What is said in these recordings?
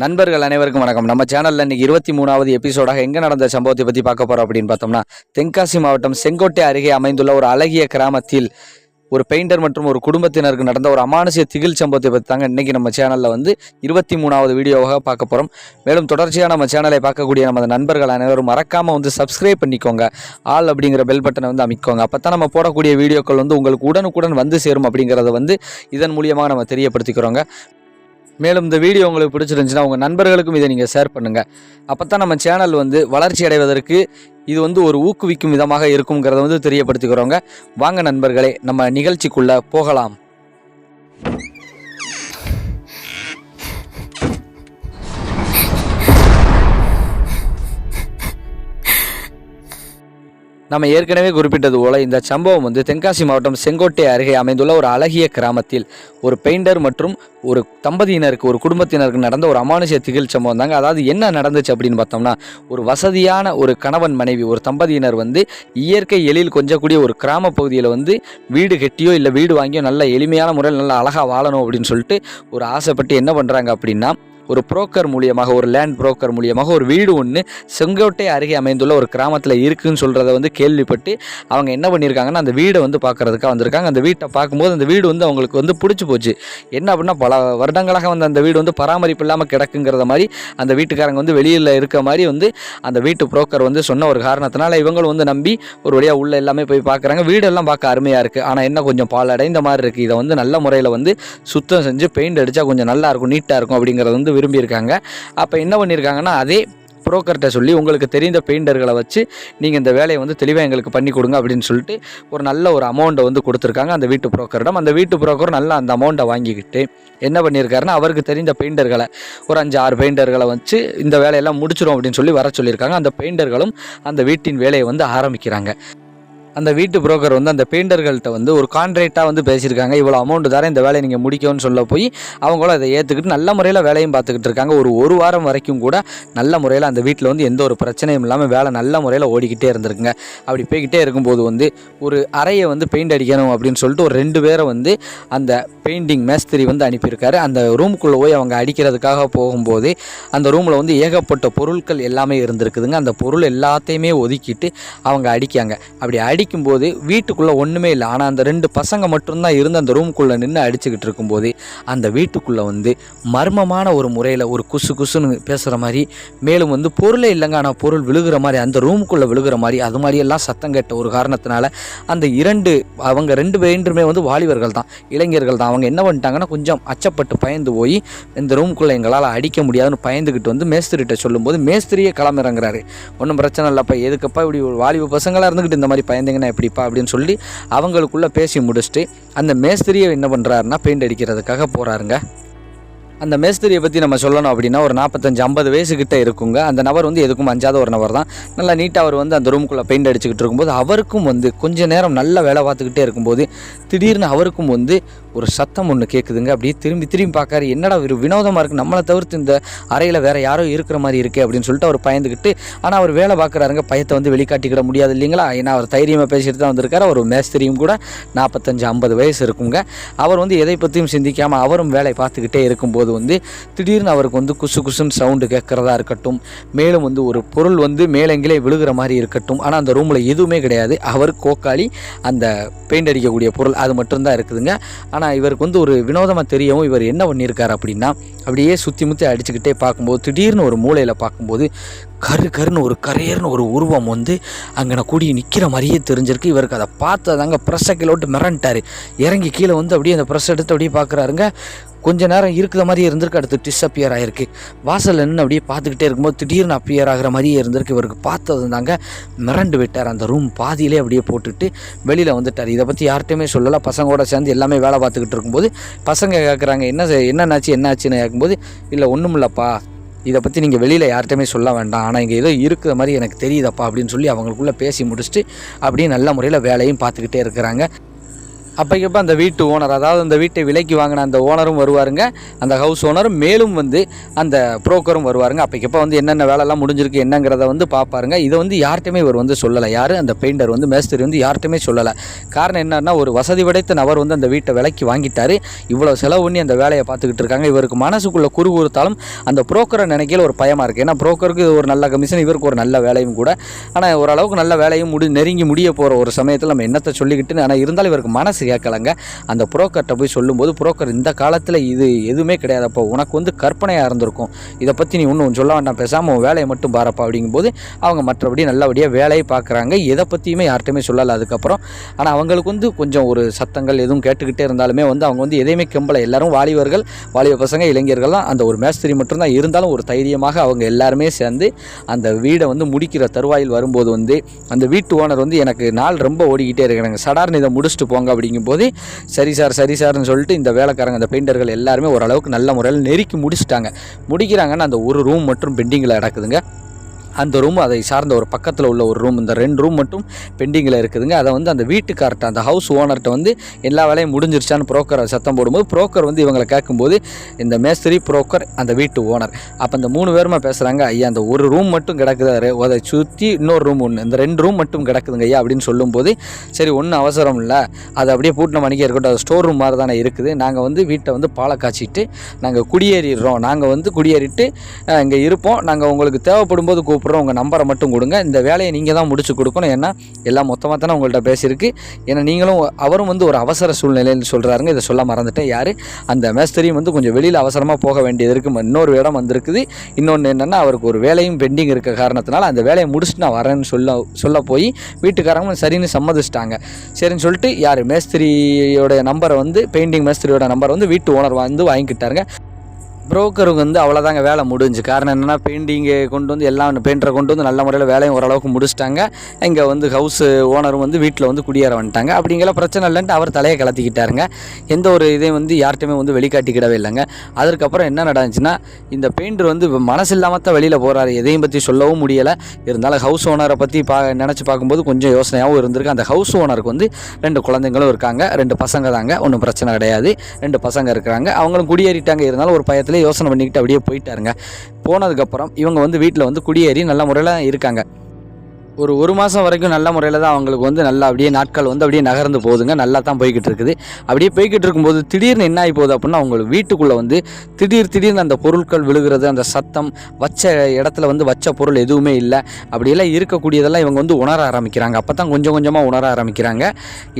நண்பர்கள் அனைவருக்கும் வணக்கம். நம்ம சேனல்ல இன்னைக்கு 23வது எபிசோடாக எங்க நடந்த சம்பவத்தை பத்தி பார்க்க போறோம் அப்படின்னு பார்த்தோம்னா, தென்காசி மாவட்டம் செங்கோட்டை அருகே அமைந்துள்ள ஒரு அழகிய கிராமத்தில் ஒரு பெயிண்டர் மற்றும் ஒரு குடும்பத்தினருக்கு நடந்த ஒரு அமானுஷ்ய திகில் சம்பவத்தை பற்றி தாங்க இன்னைக்கு நம்ம சேனல்ல 23வது வீடியோவாக பார்க்க போறோம். மேலும் தொடர்ச்சியாக நம்ம சேனலை பார்க்கக்கூடிய நமது நண்பர்கள் அனைவரும் மறக்காம சப்ஸ்கிரைப் பண்ணிக்கோங்க. ஆல் அப்படிங்கிற பெல் பட்டனை அமைக்கோங்க. அப்பதான் நம்ம போடக்கூடிய வீடியோக்கள் உங்களுக்கு உடனுக்குடன் வந்து சேரும் அப்படிங்கிறத இதன் மூலியமாக நம்ம தெரியப்படுத்திக்கிறோங்க. மேலும் இந்த வீடியோ உங்களுக்கு பிடிச்சிருந்துச்சுன்னா உங்கள் நண்பர்களுக்கும் இதை நீங்கள் ஷேர் பண்ணுங்கள். அப்போ தான் நம்ம சேனல் வளர்ச்சி அடைவதற்கு இது ஒரு ஊக்குவிக்கும் விதமாக இருக்குங்கிறத தெரியப்படுத்திக்கிறோங்க. வாங்க நண்பர்களே, நம்ம நிகழ்ச்சிக்குள்ளே போகலாம். நம்ம ஏற்கனவே குறிப்பிட்டது போல இந்த சம்பவம் தென்காசி மாவட்டம் செங்கோட்டை அருகே அமைந்துள்ள ஒரு அழகிய கிராமத்தில் ஒரு பெயிண்டர் மற்றும் ஒரு தம்பதியினருக்கு ஒரு குடும்பத்தினருக்கு நடந்த ஒரு அமானுஷ்ய திகில் சம்பவம் தாங்க. அதாவது என்ன நடந்துச்சு அப்படின்னு பார்த்தோம்னா, ஒரு வசதியான ஒரு கணவன் மனைவி ஒரு தம்பதியினர் இயற்கை எழில் கொஞ்சக்கூடிய ஒரு கிராம பகுதியில் வீடு கட்டியோ இல்லை வீடு வாங்கியோ நல்ல எளிமையான முறையில் நல்லா அழகாக வாழணும் அப்படின்னு சொல்லிட்டு ஒரு ஆசைப்பட்டு என்ன பண்ணுறாங்க அப்படின்னா, ஒரு புரோக்கர் மூலியமாக ஒரு லேண்ட் புரோக்கர் மூலியமாக ஒரு வீடு ஒன்று செங்கோட்டை அருகே அமைந்துள்ள ஒரு கிராமத்தில் இருக்குதுன்னு சொல்கிறத கேள்விப்பட்டு அவங்க என்ன பண்ணியிருக்காங்கன்னா, அந்த வீடை பார்க்குறதுக்காக வந்திருக்காங்க. அந்த வீட்டை பார்க்கும்போது அந்த வீடு அவங்களுக்கு பிடிச்சி போச்சு. என்ன அப்படின்னா, பல வருடங்களாக அந்த வீடு பராமரிப்பு இல்லாமல் கிடக்குங்கிறத மாதிரி அந்த வீட்டுக்காரங்க வெளியில் இருக்க மாதிரி அந்த வீட்டு புரோக்கர் சொன்ன ஒரு காரணத்தினால இவங்களும் நம்பி ஒரு வழியாக உள்ள எல்லாமே போய் பார்க்குறாங்க. வீடெல்லாம் பார்க்க அருமையாக இருக்குது. ஆனால் என்ன கொஞ்சம் பாலடைந்த மாதிரி இருக்குது. இதை நல்ல முறையில் சுத்தம் செஞ்சு பெயிண்ட் அடித்தா கொஞ்சம் நல்லா இருக்கும், நீட்டாக இருக்கும் அப்படிங்கிறது விரும்பியிருக்காங்க. அப்போ என்ன பண்ணியிருக்காங்கன்னா, அதே புரோக்கர்கிட்ட சொல்லி உங்களுக்கு தெரிந்த பெயிண்டர்களை வச்சு நீங்கள் இந்த வேலையை தெளிவாக எங்களுக்கு பண்ணி கொடுங்க அப்படின்னு சொல்லிட்டு ஒரு நல்ல ஒரு அமௌண்ட்டை கொடுத்துருக்காங்க அந்த வீட்டு புரோக்கரிடம். அந்த வீட்டு புரோக்கர் நல்லா அந்த அமௌண்ட்டை வாங்கிக்கிட்டு என்ன பண்ணியிருக்காருன்னா, அவருக்கு தெரிந்த பெயிண்டர்களை ஒரு 5-6 பெயிண்டர்களை வச்சு இந்த வேலையெல்லாம் முடிச்சிடும் அப்படின்னு சொல்லி வர சொல்லியிருக்காங்க. அந்த பெயிண்டர்களும் அந்த வீட்டின் வேலையை ஆரம்பிக்கிறாங்க. அந்த வீட்டு புரோக்கர் அந்த பெயிண்டர்கள்ட்ட ஒரு கான்ட்ராக்டாக பேசியிருக்காங்க. இவ்வளோ அமௌண்ட் தரேன், இந்த வேலையை நீங்கள் முடிக்கணும்னு சொல்ல போய் அவங்களும் அதை ஏற்றுக்கிட்டு நல்ல முறையில் வேலையும் பார்த்துக்கிட்டு இருக்காங்க. ஒரு வாரம் வரைக்கும் கூட நல்ல முறையில் அந்த வீட்டில் எந்த ஒரு பிரச்சனையும் இல்லாமல் வேலை நல்ல முறையில் ஓடிக்கிட்டே இருந்திருக்குங்க. அப்படி போய்கிட்டே இருக்கும்போது ஒரு அறையை பெயிண்ட் அடிக்கணும் அப்படின்னு சொல்லிட்டு ஒரு 2 பேரை அந்த பெயிண்டிங் மேஸ்திரி அனுப்பியிருக்காரு. அந்த ரூமுக்குள்ளே போய் அவங்க அடிக்கிறதுக்காக போகும்போது அந்த ரூமில் ஏகப்பட்ட பொருட்கள் எல்லாமே இருந்திருக்குதுங்க. அந்த பொருள் எல்லாத்தையுமே ஒதுக்கிட்டு அவங்க அடிக்காங்க. அப்படி அடிக்கும்போது வீட்டுக்குள்ளே ஒன்றுமே இல்லை. ஆனால் அந்த 2 பசங்க மட்டும்தான் இருந்து அந்த ரூமுக்குள்ளே நின்று அடிச்சுக்கிட்டு இருக்கும்போது அந்த வீட்டுக்குள்ளே மர்மமான ஒரு முறையில் ஒரு குசு குசுன்னு பேசுகிற மாதிரி, மேலும் பொருளே இல்லைங்க, ஆனால் பொருள் விழுகிற மாதிரி, அந்த ரூமுக்குள்ளே விழுகிற மாதிரி, அது மாதிரியெல்லாம் சத்தம் கேட்ட ஒரு காரணத்தினால அந்த அவங்க 2 பேருமே வாலிபர்கள் தான், இளைஞர்கள் தான். அவங்க என்ன பண்ணிட்டாங்கன்னா, கொஞ்சம் அச்சப்பட்டு பயந்து போய் இந்த ரூமுக்குள்ளே எங்களால் அடிக்க முடியாதுன்னு பயந்துக்கிட்டு மேஸ்திரிகிட்ட சொல்லும்போது மேஸ்திரியே கிளம்பிறங்குறாரு. ஒன்றும் பிரச்சனை இல்லைப்பா, எதுக்கப்பா இப்படி ஒரு வாலிப பசங்களாக இருந்துக்கிட்டு இந்த மாதிரி பயந்தீங்கன்னா எப்படிப்பா அப்படின்னு சொல்லி அவங்களுக்குள்ளே பேசி முடிச்சுட்டு அந்த மேஸ்திரியை என்ன பண்ணுறாருன்னா பெயிண்ட் அடிக்கிறதுக்காக போகிறாருங்க. அந்த மேஸ்திரியை பற்றி நம்ம சொல்லணும் அப்படின்னா ஒரு 45-50 வயசுக்கிட்ட இருக்குங்க. அந்த நபர் எதுக்கும் அஞ்சாத ஒரு நபர் தான். நல்லா நீட்டாக அவர் அந்த ரூமுக்குள்ளே பெயிண்ட் அடிச்சுக்கிட்டு இருக்கும்போது அவருக்கும் கொஞ்சம் நேரம் நல்ல வேலை பார்த்துக்கிட்டே இருக்கும்போது திடீர்னு அவருக்கும் ஒரு சத்தம் ஒன்று கேட்குதுங்க. அப்படியே திரும்பி பார்க்காரு. என்னடா ஒரு வினோதமாக இருக்குது, நம்மளை தவிர்த்து இந்த அறையில் வேறு யாரோ இருக்கிற மாதிரி இருக்கே அப்படின்னு சொல்லிட்டு அவர் பயந்துக்கிட்டு, ஆனால் அவர் வேலை பார்க்குறாருங்க. பயத்தை வெளிக்காட்டிக்கிட முடியாது இல்லைங்களா, ஏன்னா அவர் தைரியமாக பேசிட்டு தான் வந்திருக்காரு. அவர் மேஸ்திரியும் கூட 45-50 வயசு இருக்குங்க. அவர் எதை பற்றியும் சிந்திக்காமல் அவரும் வேலை பார்த்துக்கிட்டே இருக்கும்போது திடீர்னு அவருக்கு குசு குசுன்னு சவுண்டு கேட்குறதா இருக்கட்டும், மேலும் ஒரு பொருள் மேலெங்கிலே விழுகிற மாதிரி இருக்கட்டும், ஆனால் அந்த ரூமில் எதுவுமே கிடையாது. அவர் கோக்காளி அந்த பெயிண்ட் அடிக்கக்கூடிய பொருள் அது மட்டும்தான் இருக்குதுங்க. ஆனால் இவருக்கு ஒரு வினோதமாக தெரியவும் இவர் என்ன பண்ணியிருக்காரு அப்படின்னா, அப்படியே சுற்றி முற்றி அடிச்சுக்கிட்டே பார்க்கும்போது திடீர்னு ஒரு மூலையில் பார்க்கும்போது கருன்னு ஒரு கரையர்னு ஒரு உருவம் அங்கே கூடி நிற்கிற மாதிரியே தெரிஞ்சிருக்கு. இவருக்கு அதை பார்த்ததாங்க ப்ரெஸ்ஸை கீழே விட்டு மிரண்டார். இறங்கி கீழே அப்படியே அந்த ப்ரெஸ் எடுத்து அப்படியே பார்க்குறாருங்க. கொஞ்ச நேரம் இருக்கிற மாதிரியே இருந்திருக்கு. அடுத்து டிஸ்அப்பியர் ஆகிருக்கு. வாசலில் நின்று அப்படியே பார்த்துக்கிட்டே இருக்கும்போது திடீர்னு அப்பியர் ஆகிற மாதிரியே இருந்திருக்கு. இவருக்கு பார்த்தது தாங்க மிரண்டு விட்டார். அந்த ரூம் பாதியிலே அப்படியே போட்டுட்டு வெளியில் வந்துட்டார். இதை பற்றி யார்கிட்டையுமே சொல்லலை. பசங்களோட சேர்ந்து எல்லாமே வேலை பார்த்துக்கிட்டு இருக்கும்போது பசங்க கேட்குறாங்க, என்னாச்சுன்னு கேட்கும்போது, இல்லை ஒன்றும் இல்லைப்பா, இதை பற்றி நீங்கள் வெளியில் யார்கிட்டையுமே சொல்ல வேண்டாம், ஆனால் இங்கே ஏதோ இருக்கிற மாதிரி எனக்கு தெரியுதப்பா அப்படின்னு சொல்லி அவங்களுக்குள்ளே பேசி முடிச்சுட்டு அப்படியே நல்ல முறையில் வேலையும் பார்த்துக்கிட்டே இருக்கிறாங்க. அப்பைக்கப்போ அந்த வீட்டு ஓனர், அதாவது அந்த வீட்டை விலைக்கு வாங்கின அந்த ஓனரும் வருவாருங்க, அந்த ஹவுஸ் ஓனரும், மேலும் வந்து அந்த புரோக்கரும் வருவாருங்க. அப்பைக்கப்போ வந்து என்னென்ன வேலைலாம் முடிஞ்சிருக்கு என்னங்கிறத வந்து பார்ப்பாருங்க. இதை வந்து யார்கிட்டையுமே இவர் வந்து சொல்லலை. யார் அந்த பெயிண்டர் வந்து மேஸ்திரி வந்து யார்கிட்டையுமே சொல்லலை. காரணம் என்னன்னா, ஒரு வசதி படைத்த நபர் வந்து அந்த வீட்டை விலைக்கு வாங்கிட்டாரு. இவ்வளோ செலவு பண்ணி அந்த வேலையை பார்த்துக்கிட்டு இருக்காங்க. இவருக்கு மனசுக்குள்ளே குறுகுறுத்தாலும் அந்த புரோக்கரை நினைக்கல ஒரு பயமாக இருக்குது. ஏன்னா புரோக்கருக்கு இது ஒரு நல்ல கமிஷன், இவருக்கு ஒரு நல்ல வேலையும் கூட. ஆனால் ஓரளவுக்கு நல்ல வேலையும் நெருங்கி முடிய போகிற ஒரு சமயத்தில் நம்ம என்னத்தை சொல்லிக்கிட்டு, ஆனால் இருந்தாலும் இவருக்கு மனசு கேட்கலங்க. அந்த புரோக்கர்கிட்ட போய் சொல்லும்போது, புரோக்கர் இந்த காலத்தில் இது எதுவுமே கிடையாது, அப்போ உனக்கு வந்து கற்பனையாக இருந்திருக்கும், இதை பற்றி நீ ஒன்றும் சொல்ல வேண்டாம், பேசாமல் உன் வேலையை மட்டும் பாரப்பா அப்படிங்கும்போது அவங்க மற்றபடி நல்லபடியாக வேலையை பார்க்குறாங்க. எதை பற்றியுமே யார்கிட்டையுமே சொல்லலை அதுக்கப்புறம். ஆனால் அவங்களுக்கு வந்து கொஞ்சம் ஒரு சத்தங்கள் எதுவும் கேட்டுக்கிட்டே இருந்தாலுமே வந்து அவங்க வந்து எதையுமே கம்பலை. எல்லாரும் வாலிபர்கள், வாலிப பசங்க, இளைஞர்கள் தான். அந்த ஒரு மேஸ்திரி மட்டும்தான் இருந்தாலும் ஒரு தைரியமாக அவங்க எல்லாருமே சேர்ந்து அந்த வீடை வந்து முடிக்கிற தருவாயில் வரும்போது வந்து அந்த வீட்டு ஓனர் வந்து, எனக்கு நாள் ரொம்ப ஓடிக்கிட்டே இருக்கிறாங்க, சடார்னு இதை முடிச்சுட்டு போங்க அப்படிங்கும்போது, சரி சார்னு சொல்லிட்டு இந்த வேலைக்காரங்க, அந்த பெயிண்டர்கள் எல்லாருமே ஓரளவுக்கு நல்ல முறையில் நெருக்கி முடிக்கிறாங்கன்னு அந்த ஒரு ரூம் மட்டும் பெண்டிங்கில் நடக்குதுங்க. அந்த ரூம், அதை சார்ந்த ஒரு பக்கத்தில் உள்ள ஒரு ரூம், இந்த 2 ரூம் மட்டும் பெண்டிங்கில் இருக்குதுங்க. அதை வந்து அந்த வீட்டுக்கார்ட்ட, அந்த ஹவுஸ் ஓனர்கிட்ட வந்து எல்லா வேலையும் முடிஞ்சிருச்சான்னு புரோக்கரை சத்தம் போடும்போது, புரோக்கர் வந்து இவங்களை கேட்கும்போது, இந்த மேஸ்திரி, புரோக்கர், அந்த வீட்டு ஓனர், அப்போ அந்த 3 பேருமே பேசுகிறாங்க, ஐயா அந்த ஒரு ரூம் மட்டும் கிடக்குது, அதை சுற்றி இன்னொரு ரூம் ஒன்று, இந்த 2 ரூம் மட்டும் கிடக்குதுங்க ஐயா அப்படின்னு சொல்லும்போது, சரி ஒன்றும் அவசரம் இல்லை, அது அப்படியே பூட்டின மணிக்கே இருக்கட்டும், அது ஸ்டோர் ரூம் மாதிரி தானே இருக்குது, நாங்கள் வந்து வீட்டை வந்து பாலை காய்ச்சிட்டு நாங்கள் குடியேறிடுறோம், நாங்கள் வந்து குடியேறிட்டு இங்கே இருப்போம், நாங்கள் உங்களுக்கு தேவைப்படும் போது கூப்பிட்றோம், உங்கள் நம்பரை மட்டும் கொடுங்க, இந்த வேலையை நீங்கள் தான் முடிச்சு கொடுக்கணும், ஏன்னா எல்லாம் மொத்தமாக தானே உங்கள்கிட்ட பேசியிருக்கு, ஏன்னா நீங்களும் அவரும் வந்து ஒரு அவசர சூழ்நிலையில் சொல்கிறாருங்க. இதை சொல்ல மறந்துட்டேன். யார் அந்த மேஸ்திரியும் வந்து கொஞ்சம் வெளியில் அவசரமாக போக வேண்டியது இருக்குது, இன்னொரு இடம் வந்திருக்குது, இன்னொன்று என்னென்னா அவருக்கு ஒரு வேலையும் பெண்டிங் இருக்க காரணத்தினால அந்த வேலையை முடிச்சுட்டு நான் வரேன்னு சொல்ல போய் வீட்டுக்காரங்க சரின்னு சம்மதிச்சிட்டாங்க. சரின்னு சொல்லிட்டு யார் மேஸ்திரியோட நம்பரை வந்து, பெயிண்டிங் மேஸ்திரியோட நம்பரை வந்து வீட்டு ஓனர் வந்து வாங்கிக்கிட்டாருங்க. புரோக்கருக்கு வந்து அவ்வளோதாங்க வேலை முடிஞ்சு. காரணம் என்னென்னா, பெயிண்டிங்கை கொண்டு வந்து எல்லாம் பெயிண்டரை கொண்டு வந்து நல்ல முறையில் வேலையும் ஓரளவுக்கு முடிச்சிட்டாங்க. இங்கே வந்து ஹவுஸ் ஓனரும் வந்து வீட்டில் வந்து குடியேற வந்துட்டாங்க. அப்படிங்கிற பிரச்சனை இல்லைன்ட்டு அவர் தலையை கலத்திக்கிட்டாருங்க. எந்த ஒரு இதையும் வந்து யார்கிட்டையுமே வந்து வெளிக்காட்டிக்கிடவே இல்லைங்க. அதற்கப்புறம் என்ன நடந்துச்சுன்னா, இந்த பெயிண்டர் வந்து மனசு இல்லாமல் தான் வெளியில் போகிறாரு, எதையும் பற்றி சொல்லவும் முடியலை. இருந்தாலும் ஹவுஸ் ஓனரை பற்றி நினச்சி பார்க்கும்போது கொஞ்சம் யோசனையாகவும் இருந்திருக்கு. அந்த ஹவுஸ் ஓனருக்கு வந்து 2 குழந்தைங்களும் இருக்காங்க, 2 பசங்க தாங்க, ஒன்றும் பிரச்சனை கிடையாது, 2 பசங்க இருக்கிறாங்க, அவங்களும் குடியேறிட்டாங்க. இருந்தாலும் ஒரு பயத்தில் யோசனை பண்ணிக்கிட்டு அப்படியே போயிட்டாருங்க. போனதுக்கப்புறம் இவங்க வந்து வீட்டில் வந்து குடியேறி நல்ல முறையில் இருக்காங்க. ஒரு மாதம் வரைக்கும் நல்ல முறையில் தான் அவங்களுக்கு வந்து நல்லா அப்படியே நாட்கள் வந்து அப்படியே நகர்ந்து போகுதுங்க. நல்லா தான் போய்கிட்டு இருக்குது. அப்படியே போய்கிட்டு இருக்கும்போது திடீர்னு என்ன ஆகி போகுது அப்படின்னா, அவங்க வீட்டுக்குள்ளே வந்து திடீர்னு அந்த பொருட்கள் விழுகிறது, அந்த சத்தம், வச்ச இடத்துல வந்து வச்ச பொருள் எதுவுமே இல்லை, அப்படியெல்லாம் இருக்கக்கூடியதெல்லாம் இவங்க வந்து உணர ஆரம்பிக்கிறாங்க. அப்போ தான் கொஞ்சம் கொஞ்சமாக உணர ஆரம்பிக்கிறாங்க.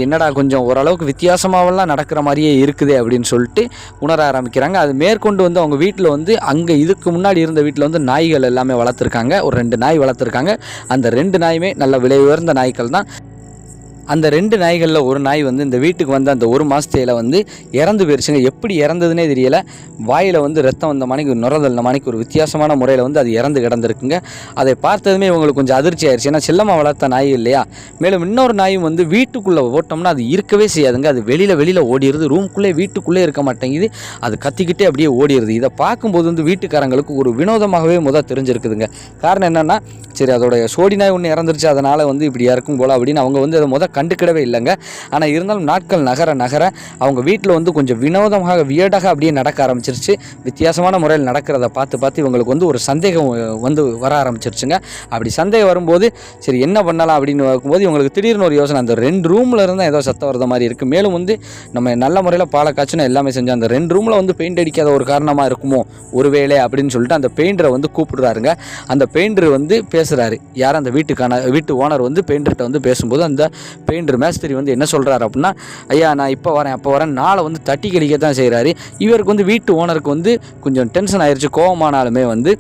என்னடா கொஞ்சம் ஓரளவுக்கு வித்தியாசமாகலாம் நடக்கிற மாதிரியே இருக்குதே அப்படின்னு சொல்லிட்டு உணர ஆரம்பிக்கிறாங்க. அது மேற்கொண்டு வந்து அவங்க வீட்டில் வந்து அங்கே இதுக்கு முன்னாடி இருந்த வீட்டில் வந்து நாய்கள் எல்லாமே வளர்த்துருக்காங்க. ஒரு 2 நாய் வளர்த்துருக்காங்க. அந்த 2 நாயுமே நல்ல விலை உயர்ந்த நாய்கள் தான். அந்த 2 நாய்களில் ஒரு நாய் வந்து இந்த வீட்டுக்கு வந்து அந்த 1 மாதத்தையில் வந்து இறந்து போயிடுச்சுங்க. எப்படி இறந்ததுனே தெரியல. வாயில் வந்து ரத்தம் வந்த மணிக்கு, நுரதல் மணிக்கு ஒரு வித்தியாசமான முறையில் வந்து அது இறந்து கிடந்திருக்குங்க. அதை பார்த்ததுமே இவங்களுக்கு கொஞ்சம் அதிர்ச்சி ஆயிடுச்சு. ஏன்னா செல்லமாக வளர்த்த நாய் இல்லையா. மேலும் இன்னொரு நாயும் வந்து வீட்டுக்குள்ளே ஓட்டோம்னா அது இருக்கவே செய்யாதுங்க. அது வெளியில் ஓடிடுது, ரூம்குள்ளே வீட்டுக்குள்ளே இருக்க மாட்டேங்குது, அது கத்திக்கிட்டே அப்படியே ஓடிடுது. இதை பார்க்கும்போது வந்து வீட்டுக்காரங்களுக்கு ஒரு வினோதமாகவே தெரிஞ்சிருக்குதுங்க. காரணம் என்னென்னா, சரி அதோடைய சோடி நாய் ஒன்று இறந்துருச்சு, அதனால் வந்து இப்படி இறக்கும் போல அப்படின்னு அவங்க வந்து அதை கண்டுக்கிடவே இல்லைங்க. ஆனால் இருந்தாலும் நாட்கள் நகர அவங்க வீட்டில் வந்து கொஞ்சம் வினோதமாக வியர்டாக அப்படியே நடக்க ஆரம்பிச்சிருச்சு. வித்தியாசமான முறையில் நடக்கிறத பார்த்து இவங்களுக்கு வந்து ஒரு சந்தேகம் வந்து வர ஆரம்பிச்சிருச்சுங்க. அப்படி சந்தேகம் வரும்போது சரி என்ன பண்ணலாம் அப்படின்னு பார்க்கும்போது இவங்களுக்கு திடீர்னு ஒரு யோசனை, அந்த 2 ரூமில் இருந்தால் ஏதோ சத்தம் வரத மாதிரி இருக்குது. மேலும் வந்து நம்ம நல்ல முறையில் பாலை காய்ச்சினா எல்லாமே செஞ்சோம், அந்த 2 ரூமில் வந்து பெயிண்ட் அடிக்காத ஒரு காரணமாக இருக்குமோ ஒருவேளை அப்படின்னு சொல்லிட்டு அந்த பெயிண்டரை வந்து கூப்பிடுறாருங்க. அந்த பெயிண்டர் வந்து பேசுகிறாரு. யார் அந்த வீட்டு ஓனர் வந்து பெயிண்டர்கிட்ட வந்து பேசும்போது அந்த பெயிண்டர் மேஸ்திரி வந்து என்ன சொல்கிறாரு அப்படின்னா, ஐயா நான் இப்போ வரேன் நாளை வந்து தட்டி கழிக்க தான் செய்கிறாரு. இவருக்கு வந்து வீட்டு ஓனருக்கு வந்து கொஞ்சம் டென்ஷன் ஆயிடுச்சு. கோவமானாலுமே வந்து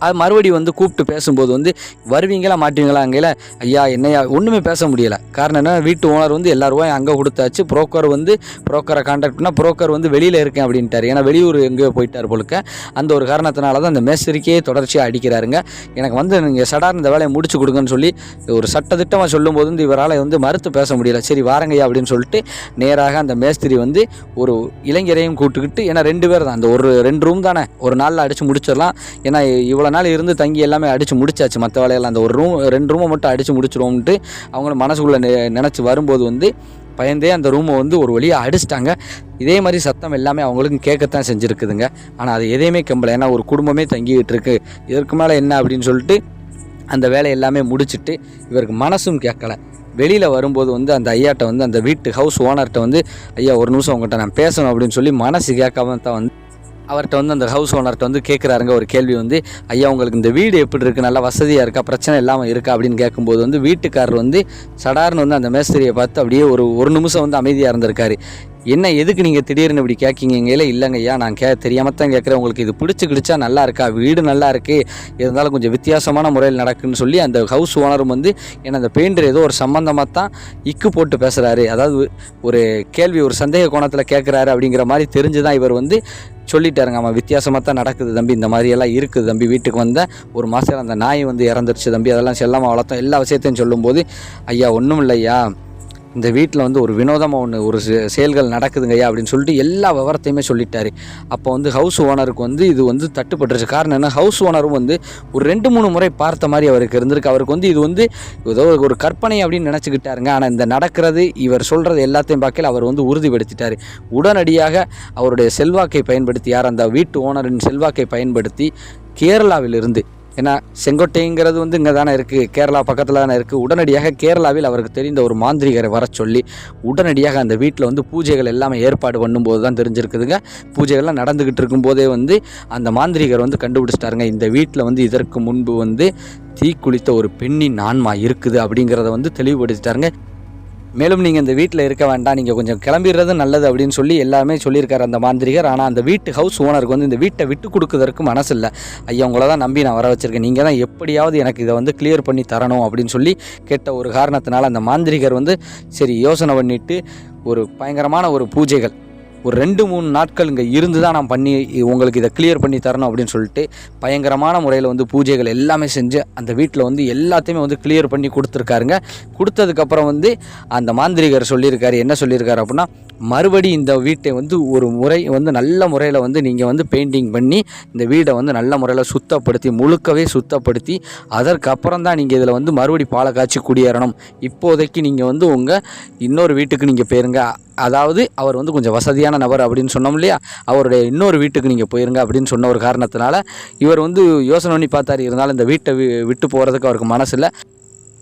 அது மறுபடியும் வந்து கூப்பிட்டு பேசும்போது வந்து வருவீங்களா மாட்டுவீங்களா அங்கேயில், ஐயா என்னையா ஒன்றுமே பேச முடியலை. காரணம் என்ன, வீட்டு ஓனர் வந்து எல்லா ரூபாயும் அங்கே கொடுத்தாச்சு. புரோக்கரை கான்டாக்ட் பண்ணால் புரோக்கர் வந்து வெளியில் இருக்கேன் அப்படின்ட்டார். ஏன்னா வெளியூர் எங்கேயோ போயிட்டார் போலுக்க. அந்த ஒரு காரணத்தினால தான் அந்த மேஸ்திரிக்கே தொடர்ச்சியாக அடிக்கிறாருங்க. எனக்கு வந்து நீங்கள் சடார்னு இந்த வேலையை முடிச்சு கொடுங்கன்னு சொல்லி ஒரு சட்டத்திட்டமாக சொல்லும்போது வந்து இவரால் வந்து மறுத்து பேச முடியல. சரி வாரங்கய்யா அப்படின்னு சொல்லிட்டு நேராக அந்த மேஸ்திரி வந்து ஒரு இளைஞரையும் கூப்பிட்டுக்கிட்டு, ஏன்னா 2 பேர் தான், அந்த ஒரு 2 ரூம் தானே ஒரு நாளில் அடித்து முடிச்சிடலாம். ஏன்னா இவ்வளோ நாள் இருந்து தங்கி எல்லாமே அடித்து முடிச்சாச்சு, மற்ற வேலையெல்லாம் அந்த ஒரு 2 ரூமை மட்டும் அடித்து முடிச்சிடுவோம்ட்டு அவங்கள மனசுக்குள்ளே நினச்சி வரும்போது வந்து பயந்தே அந்த ரூமை வந்து ஒரு வழியாக அடிச்சிட்டாங்க. இதே மாதிரி சத்தம் எல்லாமே அவங்களுக்கும் கேட்கத்தான் செஞ்சுருக்குதுங்க. ஆனால் அது எதையுமே கம்பல. ஏன்னா ஒரு குடும்பமே தங்கிக்கிட்டு இருக்குது, இதற்கு மேலே என்ன அப்படின்னு சொல்லிட்டு அந்த வேலை எல்லாமே முடிச்சுட்டு இவருக்கு மனசும் கேட்கல. வெளியில் வரும்போது வந்து அந்த ஐயாட்ட வந்து அந்த வீட்டு ஹவுஸ் ஓனர்கிட்ட வந்து ஐயா ஒரு நிமிஷம் உங்கள்கிட்ட நான் பேசணும் அப்படின்னு சொல்லி மனசு கேட்காம தான் வந்து அவர்கிட்ட வந்து அந்த ஹவுஸ் ஓனர்கிட்ட வந்து கேட்குறாருங்க ஒரு கேள்வி வந்து, ஐயா உங்களுக்கு இந்த வீடு எப்படி இருக்குது, நல்லா வசதியாக இருக்கா, பிரச்சனை இல்லாமல் இருக்கா அப்படின்னு கேட்கும்போது வந்து வீட்டுக்காரர் வந்து சடார்னு வந்து அந்த மேஸ்திரியை பார்த்து அப்படியே ஒரு நிமிஷம் வந்து அமைதியாக இருந்திருக்காரு. என்ன எதுக்கு நீங்கள் திடீர்னு இப்படி கேட்கிங்கங்களே? இல்லைங்க ஐயா நான் தெரியாமல் தான் கேட்குறேன், உங்களுக்கு இது பிடிச்சிக்கிடுச்சா, நல்லா இருக்கா, வீடு நல்லா இருக்குது, இருந்தாலும் கொஞ்சம் வித்தியாசமான முறையில் நடக்குன்னு சொல்லி அந்த ஹவுஸ் ஓனரும் வந்து ஏன்னா அந்த பெயிண்டர் ஏதோ ஒரு சம்மந்தமாக தான் இக்கு போட்டு பேசுகிறாரு, அதாவது ஒரு கேள்வி ஒரு சந்தேக கோணத்தில் கேட்குறாரு அப்படிங்கிற மாதிரி தெரிஞ்சு தான் இவர் வந்து சொல்லிட்டாருங்க. ஆமாம் வித்தியாசமாக தான் நடக்குது தம்பி, இந்த மாதிரியெல்லாம் இருக்குது தம்பி, வீட்டுக்கு வந்த ஒரு மாதம் அந்த நாய் வந்து இறந்துருச்சு தம்பி, அதெல்லாம் செல்லாமல் வளர்த்தோம், எல்லா விஷயத்தையும் சொல்லும்போது ஐயா ஒன்றும் இல்லையா, இந்த வீட்டில் வந்து ஒரு வினோதமாக ஒரு செயல்கள் நடக்குதுங்க ஐயா அப்படின்னு சொல்லிட்டு எல்லா விவரத்தையுமே சொல்லிட்டாரு. அப்போ வந்து ஹவுஸ் ஓனருக்கு வந்து இது வந்து தட்டுப்பட்டுருச்சு. காரணம் என்ன, ஹவுஸ் ஓனரும் வந்து ஒரு 2-3 முறை பார்த்த மாதிரி அவருக்கு இருந்திருக்கு. அவருக்கு வந்து இது வந்து ஏதோ ஒரு கற்பனை அப்படின்னு நினச்சிக்கிட்டாருங்க. ஆனால் இந்த நடக்கிறது இவர் சொல்கிறது எல்லாத்தையும் பார்க்கல அவர் வந்து உறுதிப்படுத்திட்டார். உடனடியாக அவருடைய செல்வாக்கை பயன்படுத்தி, யார் அந்த வீட்டு ஓனரின் செல்வாக்கை பயன்படுத்தி கேரளாவிலிருந்து, ஏன்னா செங்கோட்டைங்கிறது வந்து இங்கே தானே இருக்குது, கேரளா பக்கத்தில் தானே இருக்குது, உடனடியாக கேரளாவில் அவருக்கு தெரிந்த ஒரு மாந்திரிகரை வர சொல்லி உடனடியாக அந்த வீட்டில் வந்து பூஜைகள் எல்லாமே ஏற்பாடு பண்ணும்போது தான் தெரிஞ்சிருக்குதுங்க. பூஜைகள்லாம் நடந்துக்கிட்டு இருக்கும்போதே வந்து அந்த மாந்திரிகர் வந்து கண்டுபிடிச்சிட்டாருங்க, இந்த வீட்டில் வந்து இதற்கு முன்பு வந்து தீக்குளித்த ஒரு பெண்ணின் ஆன்மா இருக்குது அப்படிங்கிறத வந்து தெளிவுபடுத்திட்டாருங்க. மேலும் நீங்கள் இந்த வீட்டில் இருக்க வேண்டாம், நீங்கள் கொஞ்சம் கிளம்பிடுறது நல்லது அப்படின்னு சொல்லி எல்லாமே சொல்லியிருக்காரு அந்த மாந்திரிகர். ஆனால் அந்த வீட்டு ஹவுஸ் ஓனருக்கு வந்து இந்த வீட்டை விட்டு கொடுக்குறதுக்கு மனசு இல்லை. ஐயா உங்களை தான் நம்பி நான் வர வச்சுருக்கேன், நீங்கள் தான் எப்படியாவது எனக்கு இதை வந்து கிளியர் பண்ணி தரணும் அப்படின்னு சொல்லி கேட்ட ஒரு காரணத்தினால அந்த மாந்திரிகர் வந்து சரி யோசனை பண்ணிவிட்டு ஒரு பயங்கரமான ஒரு பூஜைகள் ஒரு 2-3 நாட்கள் இங்கே இருந்து தான் நான் பண்ணி உங்களுக்கு இதை கிளியர் பண்ணி தரணும் அப்படின்னு சொல்லிட்டு பயங்கரமான முறையில் வந்து பூஜைகள் எல்லாமே செஞ்சு அந்த வீட்டில் வந்து எல்லாத்தையுமே வந்து கிளியர் பண்ணி கொடுத்துருக்காருங்க. கொடுத்ததுக்கப்புறம் வந்து அந்த மாந்திரிகர் சொல்லியிருக்காரு, என்ன சொல்லியிருக்காரு அப்படின்னா, மறுபடி இந்த வீட்டை வந்து ஒரு முறை வந்து நல்ல முறையில் வந்து நீங்கள் வந்து பெயிண்டிங் பண்ணி இந்த வீடை வந்து நல்ல முறையில் சுத்தப்படுத்தி முழுக்கவே சுத்தப்படுத்தி அதற்கப்புறம் தான் நீங்கள் இதில் வந்து மறுபடி பாலை காய்ச்சி குடியேறணும். இப்போதைக்கு நீங்கள் வந்து உங்கள் இன்னொரு வீட்டுக்கு நீங்கள் போயிருங்க, அதாவது அவர் வந்து கொஞ்சம் வசதியான நபர் அப்படின்னு சொன்னோம் இல்லையா, அவருடைய இன்னொரு வீட்டுக்கு நீங்கள் போயிருங்க அப்படின்னு சொன்ன ஒரு காரணத்தினால இவர் வந்து யோசனை பண்ணி பார்த்தார். இருந்தாலும் இந்த வீட்டை விட்டு போகிறதுக்கு அவருக்கு மனசு இல்லை.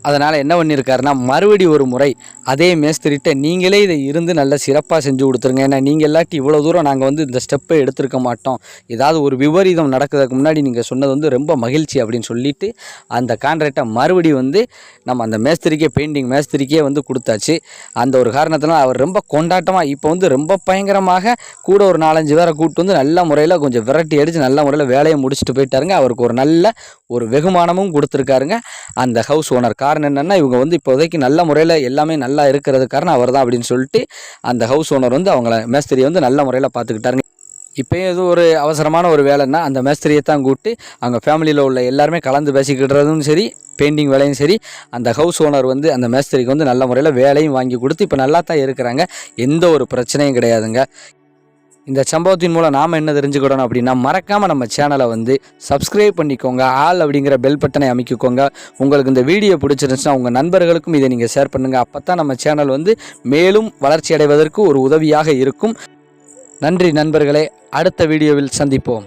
அதனால் என்ன பண்ணியிருக்காருன்னா, மறுபடி ஒரு முறை அதே மேஸ்திரிட்ட நீங்களே இதை இருந்து நல்ல சிறப்பாக செஞ்சு கொடுத்துருங்க, ஏன்னா நீங்கள் இல்லாட்டி இவ்வளோ தூரம் நாங்கள் வந்து இந்த ஸ்டெப்பை எடுத்திருக்க மாட்டோம், ஏதாவது ஒரு விபரீதம் நடக்கிறதுக்கு முன்னாடி நீங்கள் சொன்னது வந்து ரொம்ப மகிழ்ச்சி அப்படின்னு சொல்லிவிட்டு அந்த கான்ட்ராக்டை மறுபடி வந்து நம்ம அந்த மேஸ்திரிக்கே பெயிண்டிங் மேஸ்திரிக்கே வந்து கொடுத்தாச்சு. அந்த ஒரு காரணத்தினால் அவர் ரொம்ப கொண்டாட்டமாக இப்போ வந்து ரொம்ப பயங்கரமாக கூட ஒரு 4-5 பேரை கூப்பிட்டு வந்து நல்ல முறையில் கொஞ்சம் விரட்டி அடித்து நல்ல முறையில் வேலையை முடிச்சுட்டு போயிட்டாருங்க. அவருக்கு ஒரு நல்ல ஒரு வெகுமானமும் கொடுத்துருக்காருங்க அந்த ஹவுஸ் ஓனர். காரணம் என்னென்னா, இவங்க வந்து இப்போதைக்கு நல்ல முறையில் எல்லாமே நல்லா இருக்கிறது காரணம் அவர் தான் அப்படின்னு சொல்லிட்டு அந்த ஹவுஸ் ஓனர் வந்து அவங்கள மேஸ்திரியை வந்து நல்ல முறையில் பார்த்துக்கிட்டாருங்க. இப்போயும் எதுவும் ஒரு அவசரமான ஒரு வேலைன்னா அந்த மேஸ்திரியை தான் கூப்பிட்டு அவங்க ஃபேமிலியில் உள்ள எல்லாருமே கலந்து பேசிக்கிட்டுறதும் சரி, பெயிண்டிங் வேலையும் சரி, அந்த ஹவுஸ் ஓனர் வந்து அந்த மேஸ்திரிக்கு வந்து நல்ல முறையில் வேலையும் வாங்கி கொடுத்து இப்போ நல்லா தான் இருக்கிறாங்க, எந்த ஒரு பிரச்சனையும் கிடையாதுங்க. இந்த சம்பவத்தின் மூலம் நாம் என்ன தெரிஞ்சுக்கிடணும் அப்படின்னா, மறக்காமல் நம்ம சேனலை வந்து சப்ஸ்கிரைப் பண்ணிக்கோங்க, ஆல் அப்படிங்கிற பெல் பட்டனை அமைக்கிக்கோங்க. உங்களுக்கு இந்த வீடியோ பிடிச்சிருந்துச்சுன்னா உங்கள் நண்பர்களுக்கும் இதை நீங்கள் ஷேர் பண்ணுங்கள். அப்போ தான் நம்ம சேனல் வந்து மேலும் வளர்ச்சி அடைவதற்கு ஒரு உதவியாக இருக்கும். நன்றி நண்பர்களே, அடுத்த வீடியோவில் சந்திப்போம்.